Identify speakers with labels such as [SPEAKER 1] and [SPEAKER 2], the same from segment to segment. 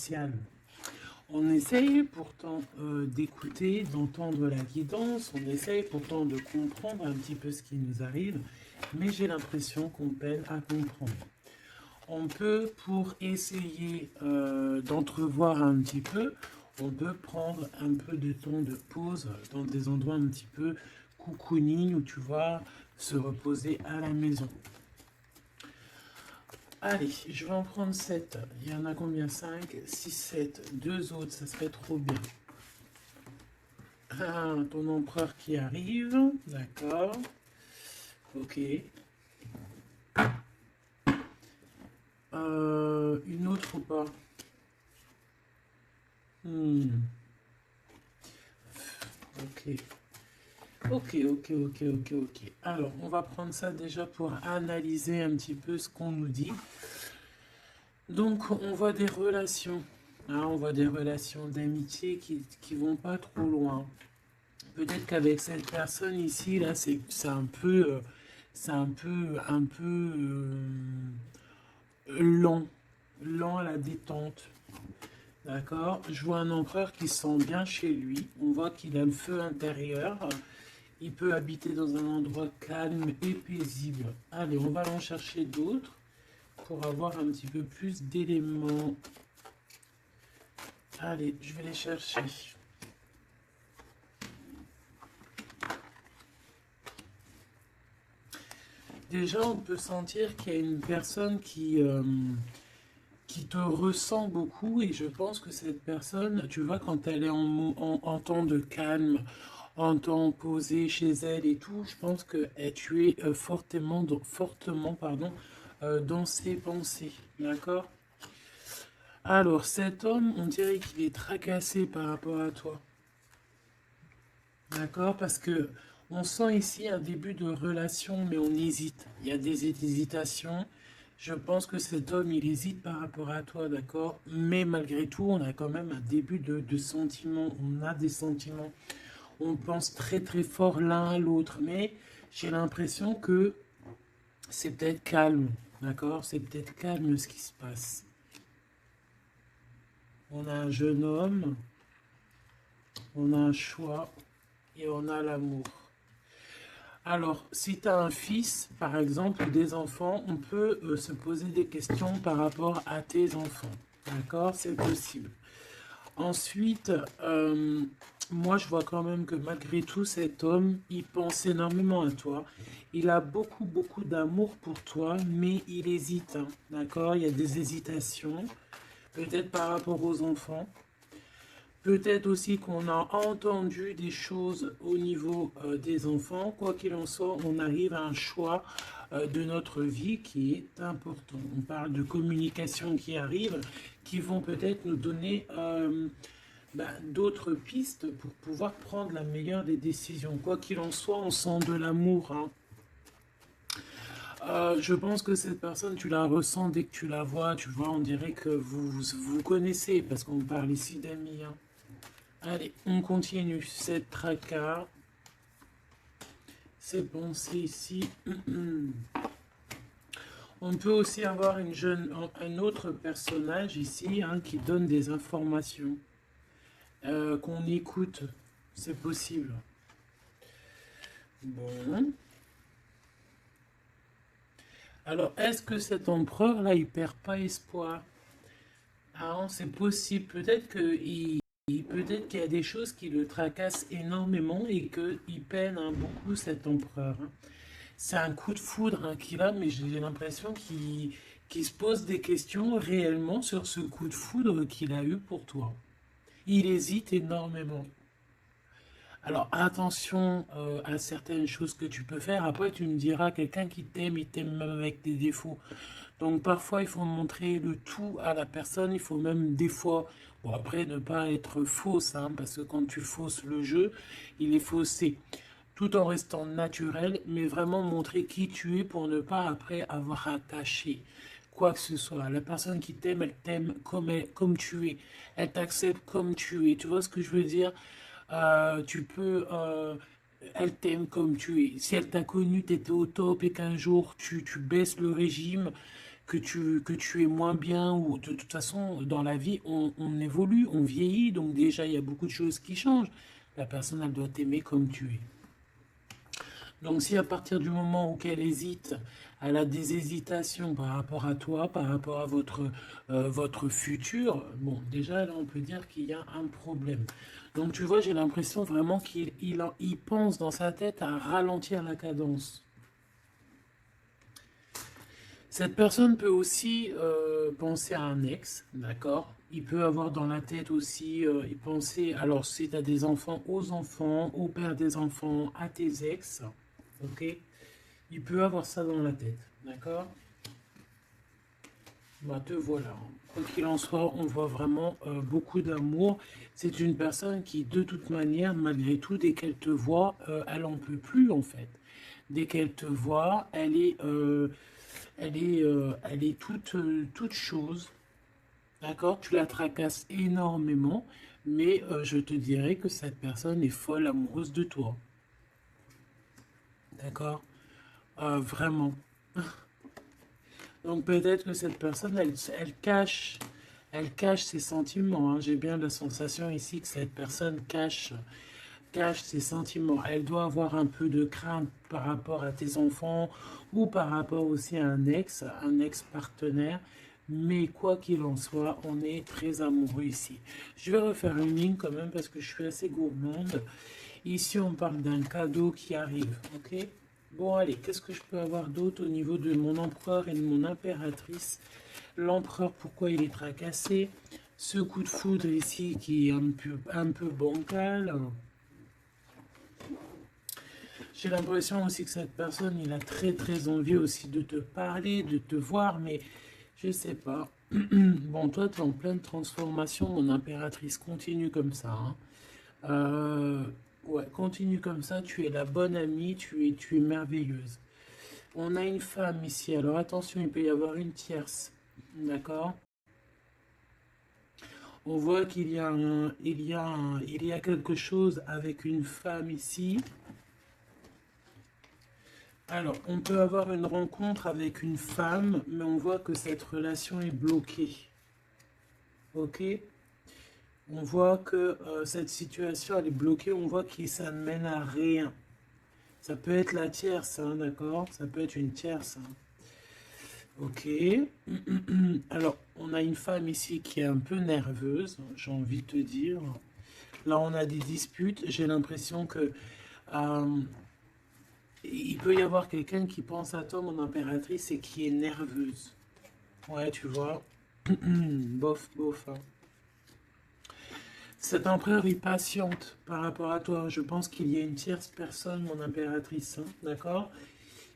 [SPEAKER 1] spécial. On essaye pourtant d'écouter, d'entendre la guidance, on essaye pourtant de comprendre un petit peu ce qui nous arrive, mais j'ai l'impression qu'on peine à comprendre. On peut, pour essayer d'entrevoir un petit peu, on peut prendre un peu de temps de pause dans des endroits un petit peu cocooning où tu vas se reposer à la maison. Allez, je vais en prendre 7. Il y en a combien? 5, 6, 7. Deux autres, ça serait trop bien. Ah, ton empereur qui arrive. D'accord. Ok. Une autre ou pas? Ok. Ok. Alors, on va prendre ça déjà pour analyser un petit peu ce qu'on nous dit. Donc, on voit des relations. Hein, on voit des relations d'amitié qui vont pas trop loin. Peut-être qu'avec cette personne ici, là, c'est un peu, lent, lent à la détente. D'accord? Je vois un empereur qui se sent bien chez lui. On voit qu'il a le feu intérieur. Il peut habiter dans un endroit calme et paisible. Allez, on va en chercher d'autres pour avoir un petit peu plus d'éléments. Allez, je vais les chercher. Déjà, on peut sentir qu'il y a une personne qui te ressent beaucoup et je pense que cette personne, tu vois, quand elle est en temps de calme, en temps posé chez elle et tout, je pense que tu es fortement dans ses pensées. D'accord? Alors, cet homme, on dirait qu'il est tracassé par rapport à toi. D'accord? Parce que on sent ici un début de relation, mais on hésite. Il y a des hésitations. Je pense que cet homme, il hésite par rapport à toi, d'accord? Mais malgré tout, on a quand même un début de sentiments. On a des sentiments. On pense très très fort l'un à l'autre. Mais j'ai l'impression que c'est peut-être calme, d'accord? C'est peut-être calme ce qui se passe. On a un jeune homme, on a un choix et on a l'amour. Alors, si tu as un fils, par exemple, ou des enfants, on peut se poser des questions par rapport à tes enfants. D'accord? C'est possible. Ensuite, moi, je vois quand même que malgré tout, cet homme, il pense énormément à toi. Il a beaucoup d'amour pour toi, mais il hésite. Hein. D'accord? Il y a des hésitations, peut-être par rapport aux enfants. Peut-être aussi qu'on a entendu des choses au niveau des enfants. Quoi qu'il en soit, on arrive à un choix de notre vie qui est important. On parle de communication qui arrive, qui vont peut-être nous donner d'autres pistes pour pouvoir prendre la meilleure des décisions. Quoi qu'il en soit, on sent de l'amour. Hein. Je pense que cette personne, tu la ressens dès que tu la vois. Tu vois, on dirait que vous connaissez, parce qu'on parle ici d'amis. Hein. Allez, on continue cette tracas. Ces pensées ici. On peut aussi avoir un autre personnage ici hein, qui donne des informations qu'on écoute. C'est possible. Bon. Alors, est-ce que cet empereur-là, il perd pas espoir? Ah, c'est possible. Peut-être qu'il y a des choses qui le tracassent énormément et qu'il peine hein, beaucoup cet empereur. Hein. C'est un coup de foudre hein, qu'il a, mais j'ai l'impression qu'il se pose des questions réellement sur ce coup de foudre qu'il a eu pour toi. Il hésite énormément. Alors attention à certaines choses que tu peux faire. Après, tu me diras, quelqu'un qui t'aime, il t'aime même avec des défauts. Donc parfois, il faut montrer le tout à la personne. Il faut même des fois, bon après, ne pas être fausse, hein, parce que quand tu fausses le jeu, il est faussé. Tout en restant naturel, mais vraiment montrer qui tu es pour ne pas après avoir à cacher quoi que ce soit. La personne qui t'aime, elle t'aime comme tu es. Elle t'accepte comme tu es. Tu vois ce que je veux dire? Tu peux... elle t'aime comme tu es. Si elle t'a connu, tu étais au top et qu'un jour tu baisses le régime, que tu es moins bien, ou de toute façon, dans la vie, on évolue, on vieillit, donc déjà, il y a beaucoup de choses qui changent. La personne, elle doit t'aimer comme tu es. Donc si à partir du moment où qu'elle hésite, elle a des hésitations par rapport à toi, par rapport à votre futur, bon, déjà là on peut dire qu'il y a un problème. Donc tu vois, j'ai l'impression vraiment qu'il pense dans sa tête à ralentir la cadence. Cette personne peut aussi penser à un ex, d'accord? Il peut avoir dans la tête aussi, y penser, alors si tu as des enfants, aux enfants, au père des enfants, à tes ex, ok? Il peut avoir ça dans la tête, d'accord? Bah, te voilà. Quoi qu'il en soit, on voit vraiment beaucoup d'amour. C'est une personne qui, de toute manière, malgré tout, dès qu'elle te voit, elle en peut plus, en fait. Dès qu'elle te voit, elle est toute chose. D'accord? Tu la tracasses énormément, mais je te dirais que cette personne est folle amoureuse de toi. D'accord? Vraiment. Donc peut-être que cette personne, elle cache ses sentiments, hein. J'ai bien la sensation ici que cette personne cache ses sentiments. Elle doit avoir un peu de crainte par rapport à tes enfants ou par rapport aussi à un ex-partenaire. Mais quoi qu'il en soit, on est très amoureux ici. Je vais refaire une ligne quand même parce que je suis assez gourmande. Ici, on parle d'un cadeau qui arrive, ok? Bon, allez, qu'est-ce que je peux avoir d'autre au niveau de mon empereur et de mon impératrice? L'empereur, pourquoi il est tracassé? Ce coup de foudre ici qui est un peu bancal. J'ai l'impression aussi que cette personne, il a très très envie aussi de te parler, de te voir, mais je sais pas. Bon, toi, tu es en pleine transformation, mon impératrice, continue comme ça, hein. Euh, ouais, continue comme ça, tu es la bonne amie, tu es merveilleuse. On a une femme ici, alors attention, il peut y avoir une tierce, d'accord? On voit qu'il y a il y a quelque chose avec une femme ici. Alors, on peut avoir une rencontre avec une femme, mais on voit que cette relation est bloquée. Ok? On voit que cette situation, elle est bloquée, on voit que ça ne mène à rien. Ça peut être la tierce, hein, d'accord? Ça peut être une tierce, hein. Ok. Alors, on a une femme ici qui est un peu nerveuse, j'ai envie de te dire. Là, on a des disputes. J'ai l'impression que euh, il peut y avoir quelqu'un qui pense à toi, mon impératrice, et qui est nerveuse. Ouais, tu vois. Bof, bof, hein. Cet empereur est patiente par rapport à toi. Je pense qu'il y a une tierce personne, mon impératrice, hein, d'accord?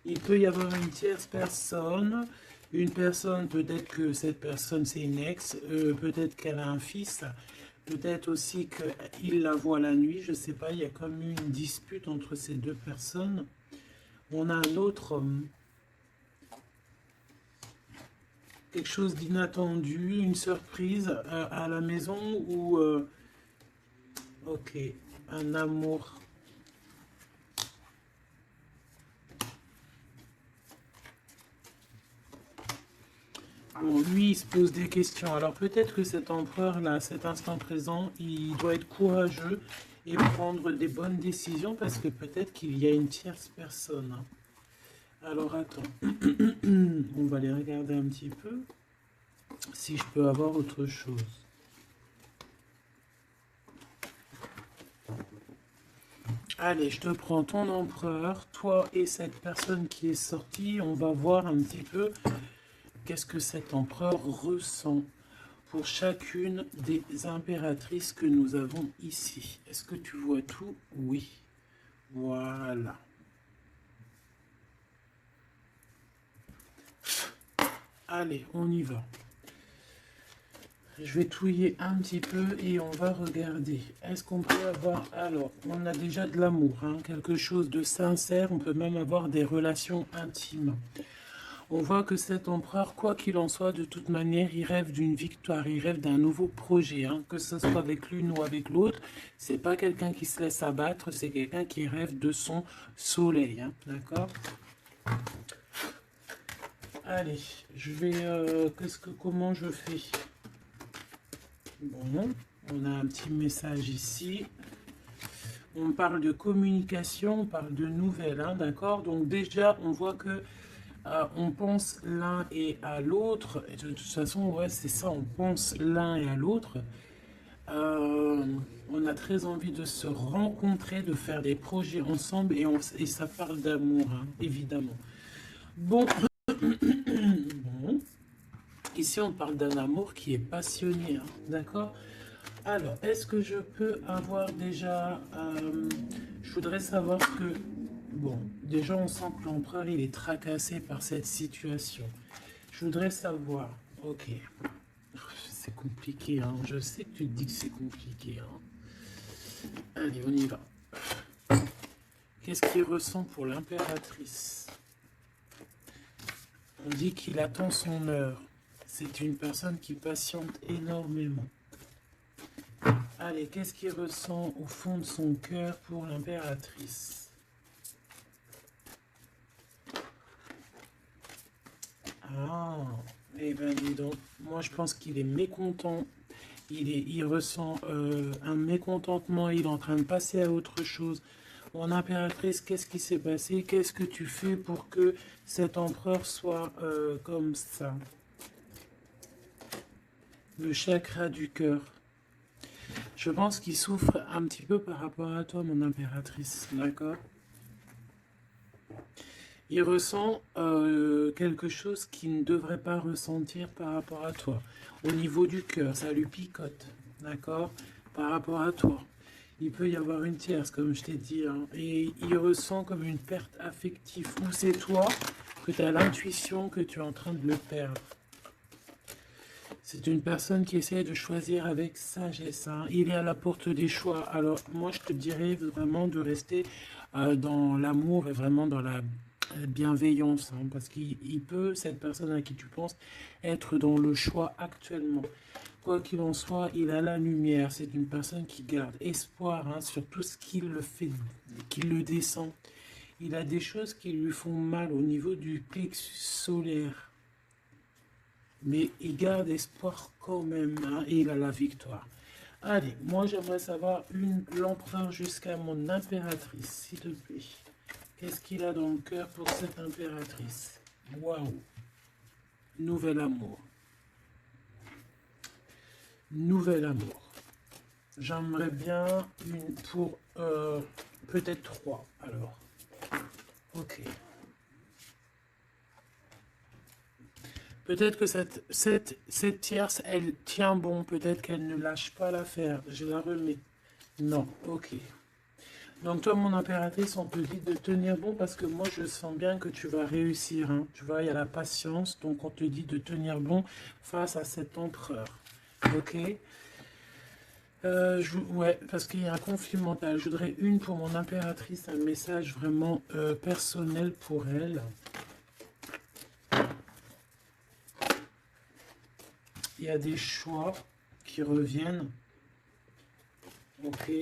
[SPEAKER 1] Il peut y avoir une tierce personne. Une personne, peut-être que cette personne c'est une ex, peut-être qu'elle a un fils, peut-être aussi qu'il la voit la nuit, je sais pas, il y a comme une dispute entre ces deux personnes. On a un autre homme, quelque chose d'inattendu, une surprise à la maison ou ok, un amour. Bon, lui, il se pose des questions. Alors peut-être que cet empereur-là, à cet instant présent, il doit être courageux et prendre des bonnes décisions parce que peut-être qu'il y a une tierce personne, hein. Alors attends, on va les regarder un petit peu si je peux avoir autre chose. Allez, je te prends ton empereur, toi et cette personne qui est sortie. On va voir un petit peu qu'est-ce que cet empereur ressent pour chacune des impératrices que nous avons ici. Est-ce que tu vois tout? Oui. Voilà. Allez, on y va. Je vais touiller un petit peu et on va regarder. Est-ce qu'on peut avoir... Alors, on a déjà de l'amour, hein, quelque chose de sincère. On peut même avoir des relations intimes. On voit que cet empereur, quoi qu'il en soit, de toute manière, il rêve d'une victoire, il rêve d'un nouveau projet, hein, que ce soit avec l'une ou avec l'autre. C'est pas quelqu'un qui se laisse abattre, c'est quelqu'un qui rêve de son soleil, hein, d'accord? Allez, je vais... comment je fais? Bon, on a un petit message ici. On parle de communication, on parle de nouvelles, hein, d'accord? Donc déjà, on voit que on pense l'un et à l'autre. Et de toute façon, ouais, c'est ça, on pense l'un et à l'autre. Euh, on a très envie de se rencontrer, de faire des projets ensemble et ça parle d'amour, hein, évidemment. Bon, bon, ici on parle d'un amour qui est passionné, hein, d'accord? Alors, est-ce que je peux avoir déjà... je voudrais savoir ce que... Bon, déjà on sent que l'empereur il est tracassé par cette situation. Je voudrais savoir... Ok, c'est compliqué, hein. Je sais que tu te dis que c'est compliqué, hein. Allez, on y va. Qu'est-ce qu'il ressent pour l'impératrice? On dit qu'il attend son heure. C'est une personne qui patiente énormément. Allez, qu'est-ce qu'il ressent au fond de son cœur pour l'impératrice? Ah, eh ben dis donc, moi je pense qu'il est mécontent. Il ressent un mécontentement, il est en train de passer à autre chose. Mon impératrice, qu'est-ce qui s'est passé? Qu'est-ce que tu fais pour que cet empereur soit comme ça? Le chakra du cœur. Je pense qu'il souffre un petit peu par rapport à toi, mon impératrice, d'accord? Il ressent quelque chose qu'il ne devrait pas ressentir par rapport à toi. Au niveau du cœur, ça lui picote, d'accord? Par rapport à toi. Il peut y avoir une tierce, comme je t'ai dit, hein, et il ressent comme une perte affective. Ou c'est toi que tu as l'intuition que tu es en train de le perdre. C'est une personne qui essaie de choisir avec sagesse, hein. Il est à la porte des choix. Alors, moi, je te dirais vraiment de rester dans l'amour et vraiment dans la bienveillance, hein, parce qu'il peut, cette personne à qui tu penses, être dans le choix actuellement. Quoi qu'il en soit, il a la lumière. C'est une personne qui garde espoir, hein, sur tout ce qu'il le fait, qu'il le descend. Il a des choses qui lui font mal au niveau du plexus solaire. Mais il garde espoir quand même, hein, et il a la victoire. Allez, moi j'aimerais savoir l'empereur jusqu'à mon impératrice, s'il te plaît. Qu'est-ce qu'il a dans le cœur pour cette impératrice? Waouh! Nouvel amour. Nouvel amour. J'aimerais bien une pour peut-être 3 alors. Ok. Peut-être que cette tierce, elle tient bon. Peut-être qu'elle ne lâche pas l'affaire. Je la remets. Non, ok. Donc toi, mon impératrice, on te dit de tenir bon parce que moi, je sens bien que tu vas réussir, hein. Tu vois, il y a la patience. Donc on te dit de tenir bon face à cet empereur. Ok. Ouais, parce qu'il y a un conflit mental. Je voudrais une pour mon impératrice, un message vraiment personnel pour elle. Il y a des choix qui reviennent. Ok,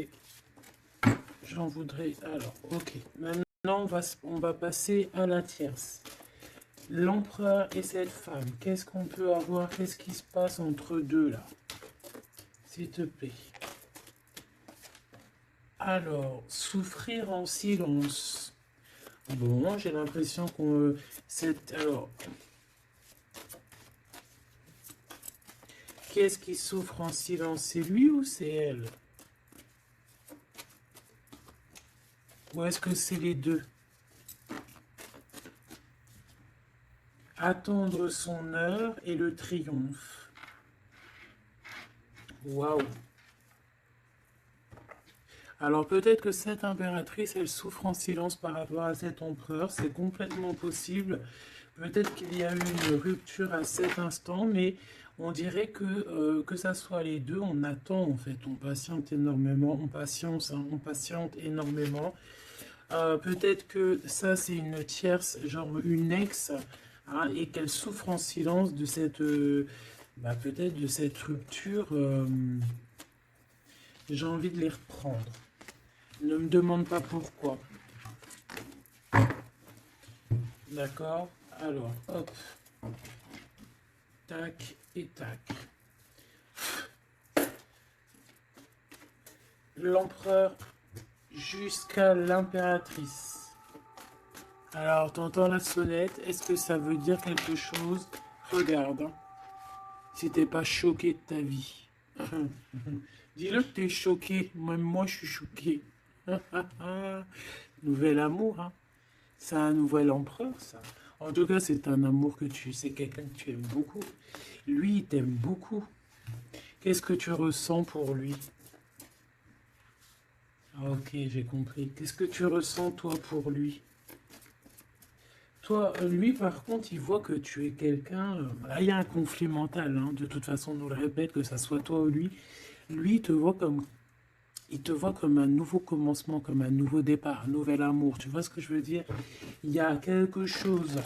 [SPEAKER 1] j'en voudrais. Alors, ok. Maintenant, on va passer à la tierce. L'empereur et cette femme. Qu'est-ce qu'on peut avoir? Qu'est-ce qui se passe entre deux là? S'il te plaît. Alors, souffrir en silence. Bon, j'ai l'impression qu'on... Alors, qui est-ce qui souffre en silence? C'est lui ou c'est elle? Ou est-ce que c'est les deux? Attendre son heure et le triomphe. Waouh! Alors peut-être que cette impératrice, elle souffre en silence par rapport à cet empereur. C'est complètement possible. Peut-être qu'il y a eu une rupture à cet instant, mais on dirait que ça soit les deux, on attend en fait, on patiente énormément, on patience, hein, on patiente énormément. Peut-être que ça c'est une tierce, genre une ex, hein, et qu'elle souffre en silence de cette, peut-être de cette rupture. J'ai envie de les reprendre. Ne me demande pas pourquoi. D'accord? Alors, hop. Tac et tac. L'empereur jusqu'à l'impératrice. Alors, t'entends la sonnette, est-ce que ça veut dire quelque chose? Regarde, hein, si t'es pas choqué de ta vie. Dis-le que t'es choqué, même moi je suis choqué. Nouvel amour, hein. C'est un nouvel empereur, ça. En tout cas, c'est un amour que tu... C'est quelqu'un que tu aimes beaucoup. Lui, il t'aime beaucoup. Qu'est-ce que tu ressens pour lui? Ah, ok, j'ai compris. Qu'est-ce que tu ressens, toi, pour lui? Toi, lui, par contre, il voit que tu es quelqu'un... Là, il y a un conflit mental, hein. De toute façon, on nous le répète, que ça soit toi ou lui. Lui, il te voit comme un nouveau commencement, comme un nouveau départ, un nouvel amour. Tu vois ce que je veux dire? Il y a quelque chose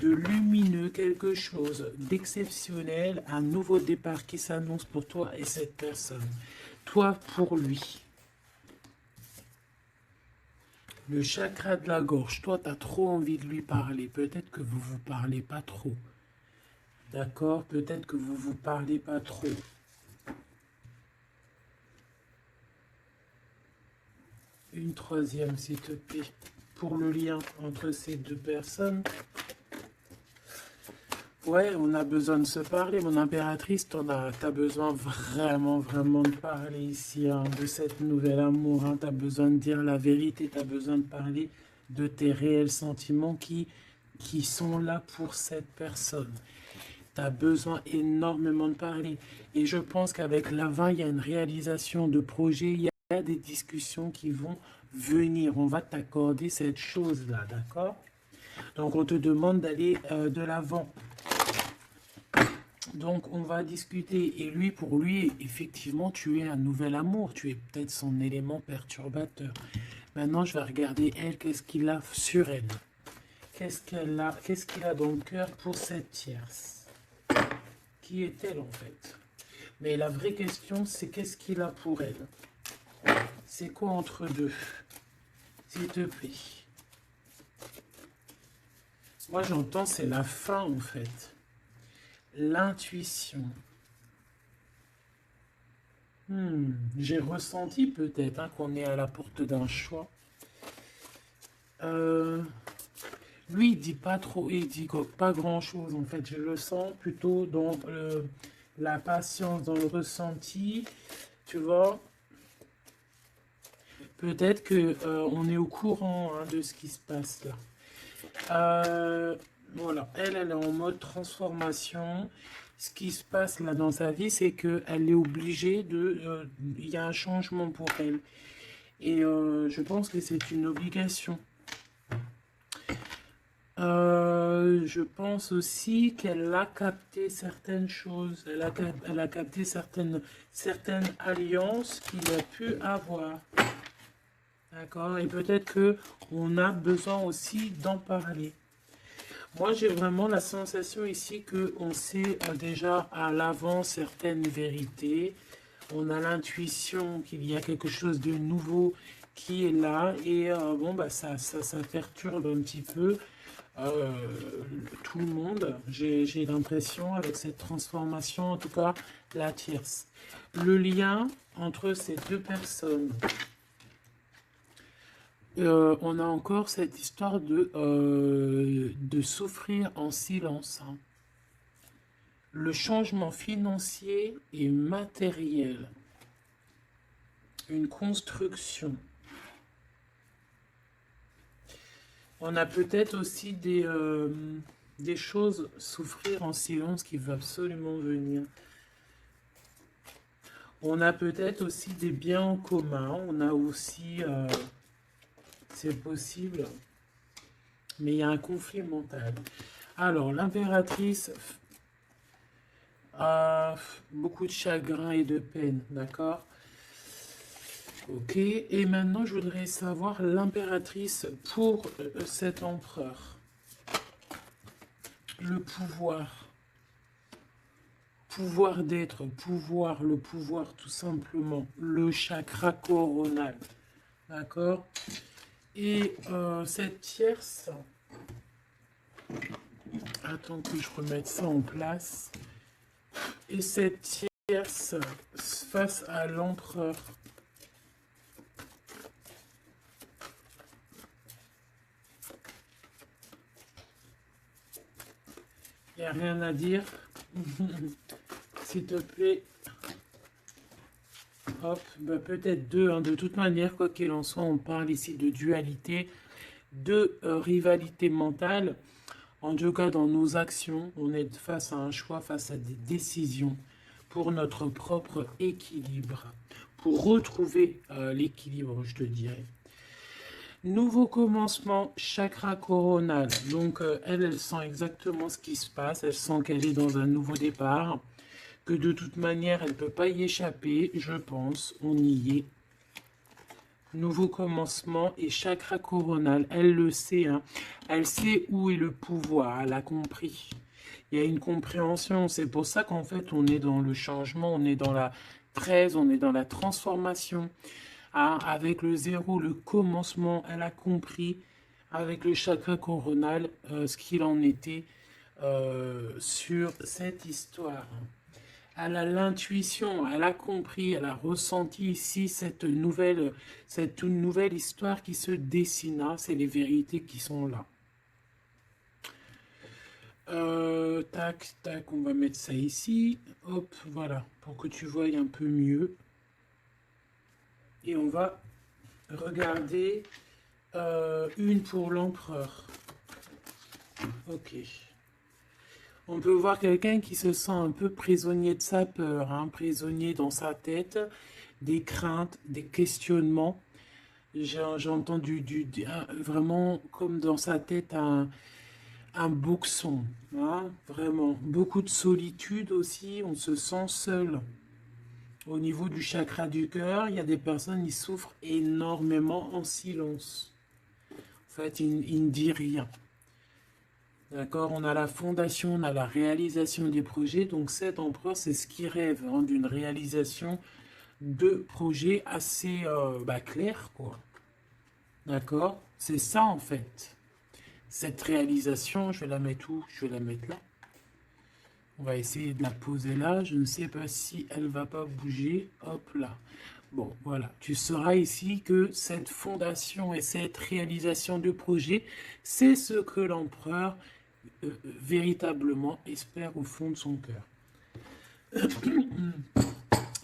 [SPEAKER 1] de lumineux, quelque chose d'exceptionnel, un nouveau départ qui s'annonce pour toi et cette personne. Toi pour lui. Le chakra de la gorge, toi, tu as trop envie de lui parler. Peut-être que vous vous parlez pas trop. D'accord? Peut-être que vous vous parlez pas trop. Une troisième, s'il te plaît, pour le lien entre ces deux personnes. Ouais, on a besoin de se parler, mon impératrice, t'as besoin vraiment, vraiment de parler ici, hein, de cette nouvelle amour, hein, t'as besoin de dire la vérité, t'as besoin de parler de tes réels sentiments qui sont là pour cette personne. T'as besoin énormément de parler. Et je pense qu'avec l'avant, il y a une réalisation de projet, il y a des discussions qui vont venir. On va t'accorder cette chose-là, d'accord? Donc, on te demande d'aller de l'avant. Donc, on va discuter. Et lui, pour lui, effectivement, tu es un nouvel amour. Tu es peut-être son élément perturbateur. Maintenant, je vais regarder elle, qu'est-ce qu'il a sur elle. Qu'est-ce qu'il a dans le cœur pour cette tierce? Qui est-elle, en fait? Mais la vraie question, c'est qu'est-ce qu'il a pour elle? C'est quoi entre deux? S'il te plaît. Moi, j'entends, c'est la fin, en fait. L'intuition. J'ai ressenti peut-être hein, qu'on est à la porte d'un choix. Lui, il dit pas trop, il dit pas grand-chose en fait. Je le sens plutôt dans la patience, dans le ressenti. Tu vois, peut-être que on est au courant hein, de ce qui se passe là. Voilà, elle est en mode transformation. Ce qui se passe là dans sa vie, c'est qu'elle est obligée de... Il y a un changement pour elle. Et je pense que c'est une obligation. Je pense aussi qu'elle a capté certaines choses. Elle a capté certaines alliances qu'il a pu avoir. D'accord? Et peut-être que on a besoin aussi d'en parler. Moi, j'ai vraiment la sensation ici qu'on sait déjà à l'avance certaines vérités. On a l'intuition qu'il y a quelque chose de nouveau qui est là. Et bon, bah, ça perturbe un petit peu euh, tout le monde. J'ai l'impression, avec cette transformation, en tout cas, la tierce. Le lien entre ces deux personnes. On a encore cette histoire de souffrir en silence. Hein. Le changement financier et matériel. Une construction. On a peut-être aussi des choses souffrir en silence qui veulent absolument venir. On a peut-être aussi des biens en commun. On a aussi... c'est possible. Mais il y a un conflit mental. Alors, l'impératrice a beaucoup de chagrin et de peine, d'accord? Ok, et maintenant je voudrais savoir l'impératrice pour cet empereur. Le pouvoir. Pouvoir d'être, pouvoir, le pouvoir tout simplement. Le chakra coronal. D'accord? Et cette tierce, Attends que je remette ça en place. Et cette tierce face à l'empereur. Il n'y a rien à dire. S'il te plaît. Hop, bah peut-être deux, hein. De toute manière, quoi qu'il en soit, on parle ici de dualité, de rivalité mentale. En tout cas, dans nos actions, on est face à un choix, face à des décisions pour notre propre équilibre, pour retrouver l'équilibre, je te dirais. Nouveau commencement, chakra coronal. Donc, elle sent exactement ce qui se passe. Elle sent qu'elle est dans un nouveau départ. Que de toute manière, elle ne peut pas y échapper, je pense. On y est. Nouveau commencement et chakra coronal. Elle le sait. Hein. Elle sait où est le pouvoir. Elle a compris. Il y a une compréhension. C'est pour ça qu'en fait, on est dans le changement. On est dans la 13. On est dans la transformation. Hein, avec le zéro, le commencement, elle a compris avec le chakra coronal ce qu'il en était sur cette histoire. Elle a l'intuition, elle a compris, elle a ressenti ici cette nouvelle histoire qui se dessina. C'est les vérités qui sont là. Tac, tac, on va mettre ça ici. Hop, voilà, pour que tu voyes un peu mieux. Et on va regarder une pour l'empereur. Ok. On peut voir quelqu'un qui se sent un peu prisonnier de sa peur, hein, prisonnier dans sa tête, des craintes, des questionnements. J'ai entendu vraiment comme dans sa tête un boxon, hein, vraiment. Beaucoup de solitude aussi, on se sent seul. Au niveau du chakra du cœur, il y a des personnes qui souffrent énormément en silence. En fait, ils ne disent rien. D'accord, on a la fondation, on a la réalisation des projets. Donc cet empereur, c'est ce qui rêve hein, d'une réalisation de projets assez clairs, quoi. D'accord, c'est ça en fait. Cette réalisation, je vais la mettre où? Je vais la mettre là. On va essayer de la poser là. Je ne sais pas si elle va pas bouger. Hop là. Bon, voilà. Tu sauras ici que cette fondation et cette réalisation de projet, c'est ce que l'empereur véritablement espère au fond de son cœur.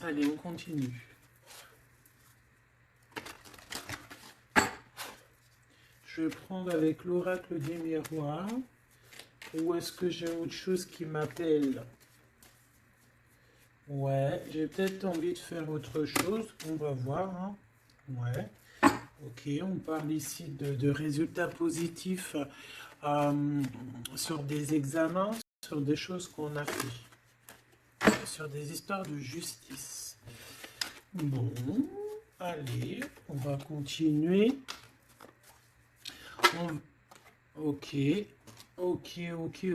[SPEAKER 1] Allez, on continue. Je vais prendre avec l'oracle des miroirs. Ou est-ce que j'ai autre chose qui m'appelle? Ouais, j'ai peut-être envie de faire autre chose. On va voir. Hein. Ouais. Ok, on parle ici de résultats positifs sur des examens, sur des choses qu'on a fait, sur des histoires de justice. Bon, allez, on va continuer. Ok, ok.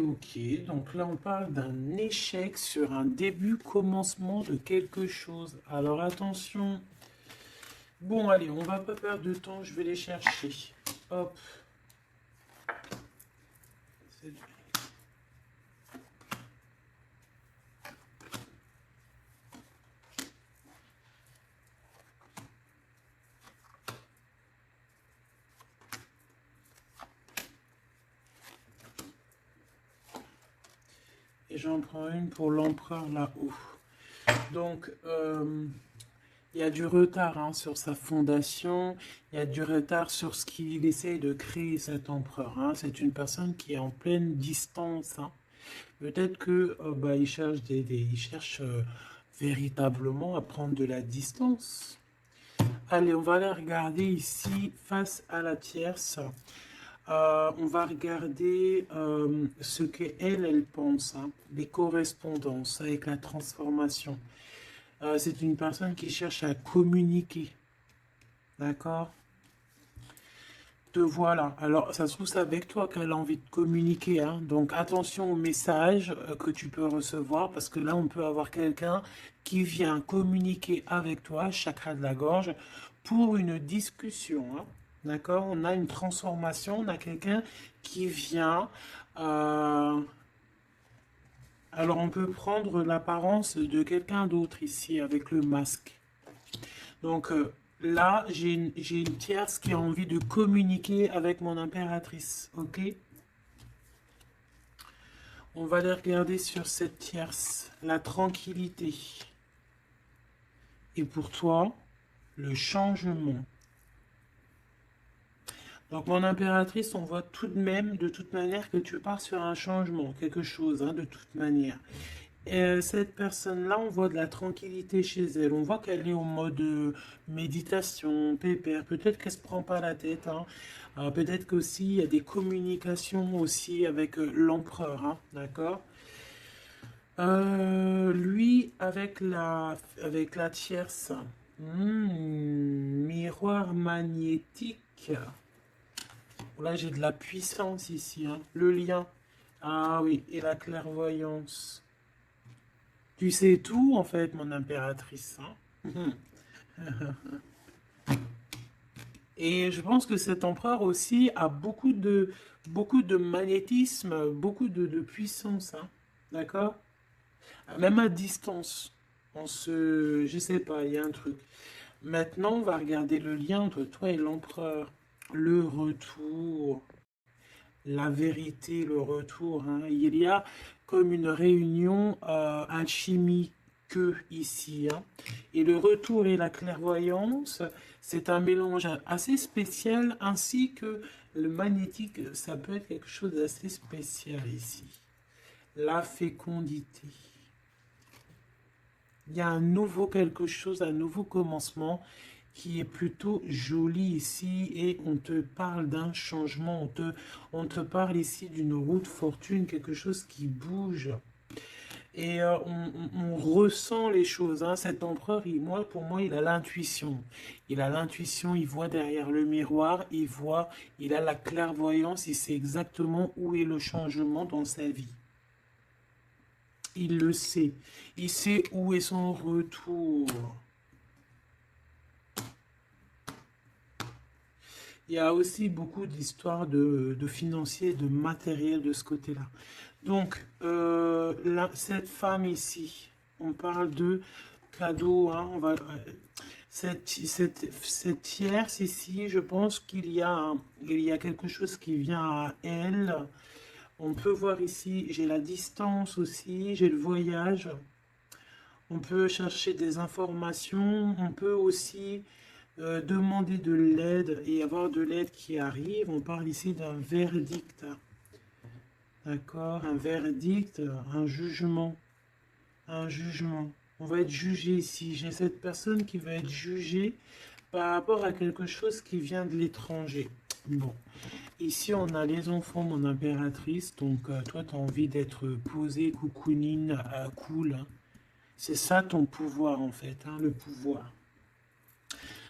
[SPEAKER 1] Donc là, on parle d'un échec sur un début, commencement de quelque chose. Alors attention. Bon, allez, on va pas perdre de temps, je vais les chercher. Hop. Et j'en prends une pour l'empereur là-haut. Donc, il y a du retard hein, sur sa fondation, il y a du retard sur ce qu'il essaye de créer cet empereur. Hein. C'est une personne qui est en pleine distance. Hein. Peut-être que il cherche, il cherche véritablement à prendre de la distance. Allez, on va aller regarder ici face à la tierce. On va regarder ce qu'elle, elle pense, hein, les correspondances avec la transformation. C'est une personne qui cherche à communiquer. D'accord? Te voilà. Alors, ça se trouve, c'est avec toi qu'elle a envie de communiquer. Hein. Donc, attention aux messages que tu peux recevoir parce que là, on peut avoir quelqu'un qui vient communiquer avec toi, chakra de la gorge, pour une discussion. Hein. D'accord? On a une transformation, on a quelqu'un qui vient Euh, alors, on peut prendre l'apparence de quelqu'un d'autre ici avec le masque. Donc là, j'ai une tierce qui a envie de communiquer avec mon impératrice. Ok? On va aller regarder sur cette tierce. La tranquillité. Et pour toi, le changement. Donc, mon impératrice, on voit tout de même, de toute manière, que tu pars sur un changement, quelque chose, hein, de toute manière. Et cette personne-là, on voit de la tranquillité chez elle. On voit qu'elle est en mode méditation, pépère. Peut-être qu'elle se prend pas la tête, hein. Peut-être qu'aussi, il y a des communications aussi avec l'empereur, hein, d'accord? Lui, avec la tierce, miroir magnétique. Là, j'ai de la puissance ici, hein. Le lien. Ah oui, et la clairvoyance. Tu sais tout, en fait, mon impératrice, hein. Et je pense que cet empereur aussi a beaucoup de magnétisme, beaucoup de puissance, hein. D'accord? Même à distance. Je sais pas, il y a un truc. Maintenant, on va regarder le lien entre toi et l'empereur. Le retour. La vérité, le retour, hein. Il y a comme une réunion alchimique ici, hein. Et le retour et la clairvoyance, c'est un mélange assez spécial, ainsi que le magnétique, ça peut être quelque chose d'assez spécial ici. La fécondité. Il y a un nouveau quelque chose, un nouveau commencement qui est plutôt joli ici et on te parle d'un changement, on te parle ici d'une roue de fortune, quelque chose qui bouge. Et on ressent les choses, hein. Cet empereur, pour moi, il a l'intuition. Il a l'intuition, il voit derrière le miroir, il a la clairvoyance, il sait exactement où est le changement dans sa vie. Il le sait. Il sait où est son retour. Il y a aussi beaucoup d'histoires de financiers, de matériel de ce côté-là. Donc, cette femme ici, on parle de cadeau, hein, cette tierce ici, je pense il y a quelque chose qui vient à elle. On peut voir ici, j'ai la distance aussi, j'ai le voyage. On peut chercher des informations, on peut aussi demander de l'aide et avoir de l'aide qui arrive. On parle ici d'un verdict. D'accord? Un verdict, un jugement. Un jugement. On va être jugé ici. J'ai cette personne qui va être jugée par rapport à quelque chose qui vient de l'étranger. Bon. Ici, on a les enfants, mon impératrice. Donc, toi, tu as envie d'être posée, coucounine, cool, hein. C'est ça ton pouvoir, en fait, hein, le pouvoir.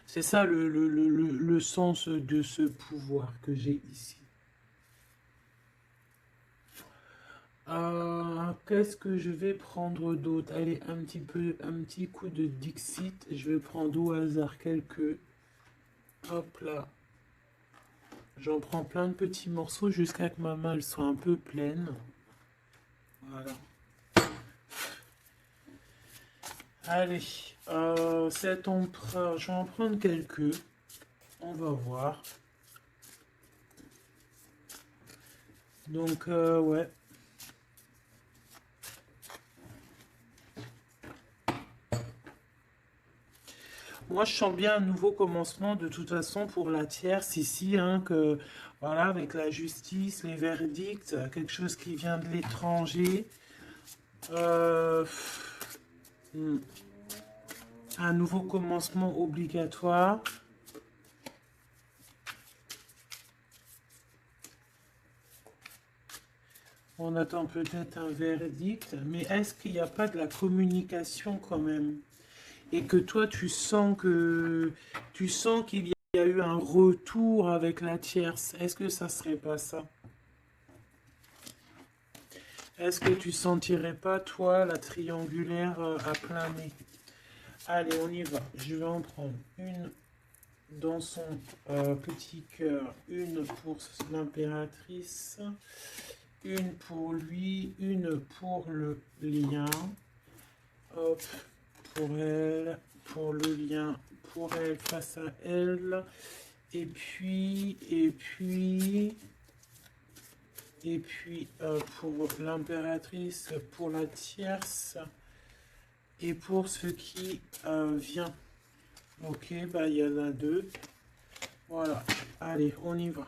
[SPEAKER 1] C'est ça le sens de ce pouvoir que j'ai ici. Qu'est-ce que je vais prendre d'autre? Allez, un petit coup de Dixit. Je vais prendre au hasard quelques. Hop là. J'en prends plein de petits morceaux jusqu'à que ma main elle soit un peu pleine. Voilà. Allez, cet empereur, je vais en prendre quelques. On va voir. Donc, ouais. Moi, je sens bien un nouveau commencement de toute façon pour la tierce ici, hein, que voilà, avec la justice, les verdicts, quelque chose qui vient de l'étranger. Euh, un nouveau commencement obligatoire. On attend peut-être un verdict, mais est-ce qu'il n'y a pas de la communication quand même? Et que toi, tu sens qu'il y a eu un retour avec la tierce. Est-ce que ça serait pas ça? Est-ce que tu sentirais pas, toi, la triangulaire à plein nez? Allez, on y va. Je vais en prendre une dans son petit cœur, une pour l'impératrice Une pour lui, une pour le lien. Hop, pour elle, pour le lien, pour elle face à elle. Et puis, pour l'impératrice, pour la tierce et pour ce qui vient. Ok, bah il y en a deux. Voilà, allez, on y va.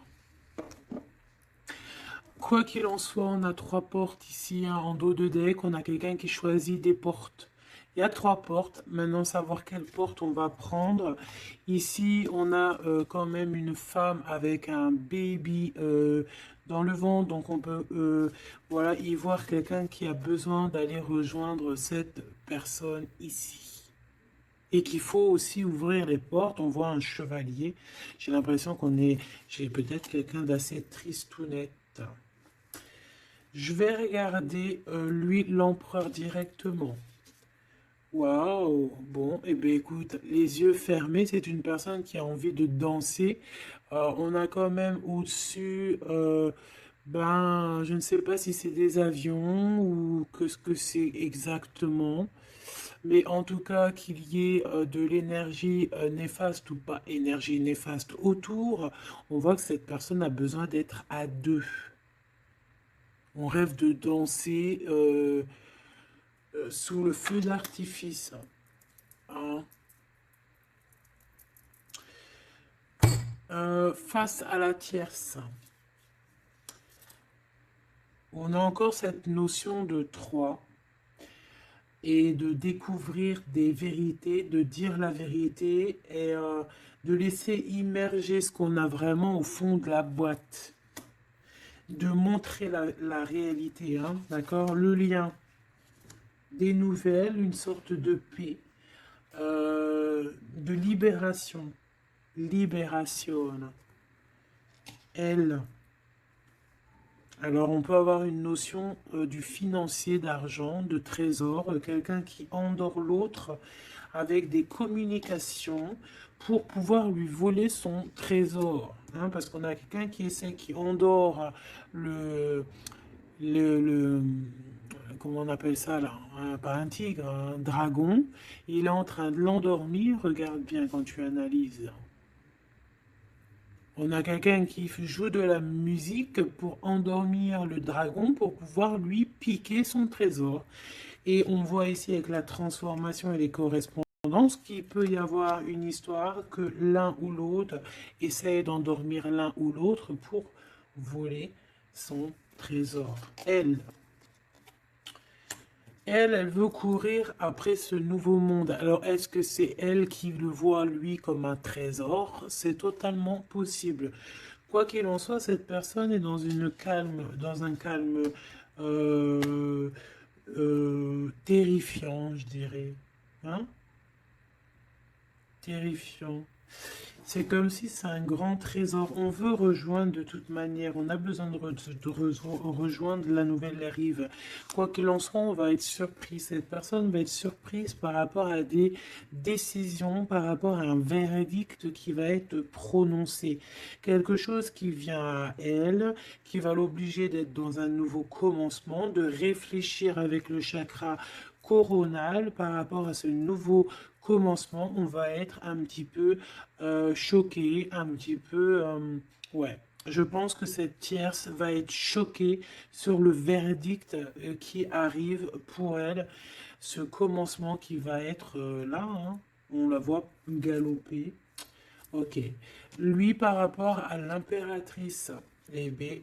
[SPEAKER 1] Quoi qu'il en soit, on a trois portes ici hein, en dos de deck. On a quelqu'un qui choisit des portes. Il y a trois portes. Maintenant, savoir quelle porte on va prendre. Ici, on a quand même une femme avec un baby dans le ventre. Donc, on peut voilà, y voir quelqu'un qui a besoin d'aller rejoindre cette personne ici. Et qu'il faut aussi ouvrir les portes. On voit un chevalier. J'ai l'impression j'ai peut-être quelqu'un d'assez triste ou net. Je vais regarder lui, l'empereur directement. Waouh! Bon, et bien écoute, les yeux fermés, c'est une personne qui a envie de danser. On a quand même au-dessus, ben, je ne sais pas si c'est des avions ou que ce que c'est exactement. Mais en tout cas, qu'il y ait de l'énergie néfaste ou pas énergie néfaste autour, on voit que cette personne a besoin d'être à deux. On rêve de danser sous le feu d'artifice. Hein. Face à la tierce, on a encore cette notion de trois et de découvrir des vérités, de dire la vérité et de laisser immerger ce qu'on a vraiment au fond de la boîte. De montrer la réalité, hein, d'accord? Le lien, des nouvelles, une sorte de paix, de libération. Libération. Elle. Alors, on peut avoir une notion du financier, d'argent, de trésor, quelqu'un qui endort l'autre avec des communications pour pouvoir lui voler son trésor. Hein, parce qu'on a quelqu'un qui endort le, comment on appelle ça là? Pas un tigre, un dragon. Il est en train de l'endormir. Regarde bien quand tu analyses. On a quelqu'un qui joue de la musique pour endormir le dragon pour pouvoir lui piquer son trésor. Et on voit ici avec la transformation et les correspondances qu'il peut y avoir une histoire que l'un ou l'autre essaye d'endormir l'un ou l'autre pour voler son trésor. Elle veut courir après ce nouveau monde. Alors, est-ce que c'est elle qui le voit, lui, comme un trésor? C'est totalement possible. Quoi qu'il en soit, cette personne est dans un calme euh, terrifiant, je dirais. Hein? Terrifiant. C'est comme si c'est un grand trésor. On veut rejoindre de toute manière. On a besoin rejoindre la nouvelle rive. Quoi qu'il en soit, on va être surpris. Cette personne va être surprise par rapport à des décisions, par rapport à un verdict qui va être prononcé. Quelque chose qui vient à elle, qui va l'obliger d'être dans un nouveau commencement, de réfléchir avec le chakra coronal par rapport à ce nouveau commencement. On va être un petit peu choqué, un petit peu... ouais, je pense que cette tierce va être choquée sur le verdict qui arrive pour elle, ce commencement qui va être là, hein. On la voit galoper. Ok. Lui, par rapport à l'impératrice, eh bien,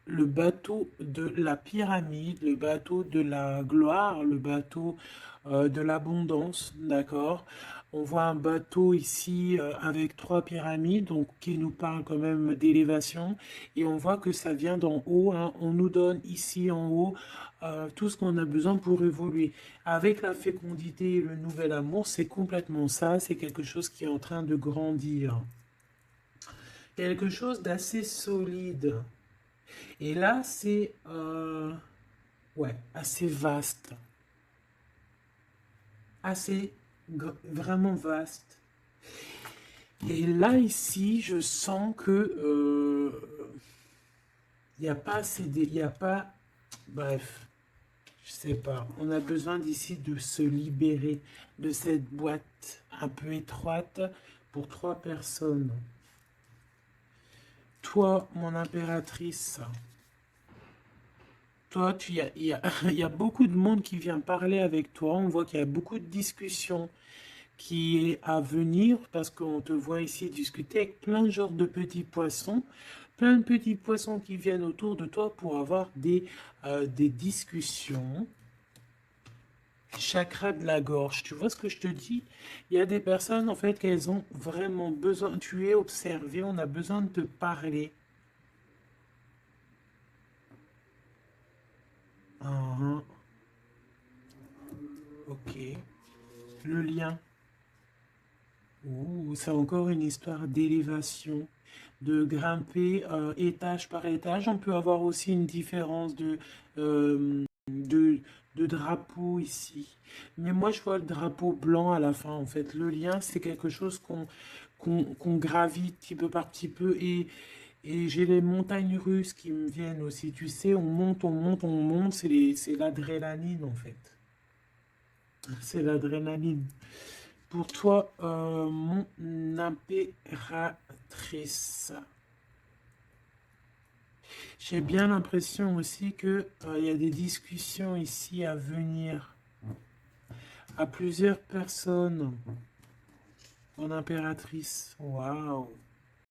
[SPEAKER 1] le bateau de la pyramide, le bateau de la gloire, le bateau de l'abondance, d'accord? On voit un bateau ici avec trois pyramides, donc qui nous parle quand même d'élévation, et on voit que ça vient d'en haut, hein. On nous donne ici en haut tout ce qu'on a besoin pour évoluer. Avec la fécondité et le nouvel amour, c'est complètement ça, c'est quelque chose qui est en train de grandir. Quelque chose d'assez solide. Et là, c'est ouais, assez vaste, assez vraiment vaste. Et là, ici, je sens que Il n'y a pas assez il y a pas... Bref, je sais pas. On a besoin d'ici de se libérer de cette boîte un peu étroite pour 3 personnes. Toi, mon impératrice, toi, il y a beaucoup de monde qui vient parler avec toi. On voit qu'il y a beaucoup de discussions qui est à venir parce qu'on te voit ici discuter avec plein de genres de petits poissons, plein de petits poissons qui viennent autour de toi pour avoir des discussions. Chakra de la gorge, tu vois ce que je te dis? Il y a des personnes en fait qu'elles ont vraiment besoin, tu es observé, on a besoin de te parler. Ah, ok. Le lien. Ouh, c'est encore une histoire d'élévation, de grimper étage par étage. On peut avoir aussi une différence de drapeau ici. Mais moi, je vois le drapeau blanc à la fin, en fait. Le lien, c'est quelque chose qu'on gravite petit peu par petit peu. Et j'ai les montagnes russes qui me viennent aussi. Tu sais, on monte, on monte, on monte. C'est l'adrénaline, en fait. C'est l'adrénaline. Pour toi, mon impératrice, j'ai bien l'impression aussi que il y a des discussions ici à venir à plusieurs personnes. Mon impératrice, waouh.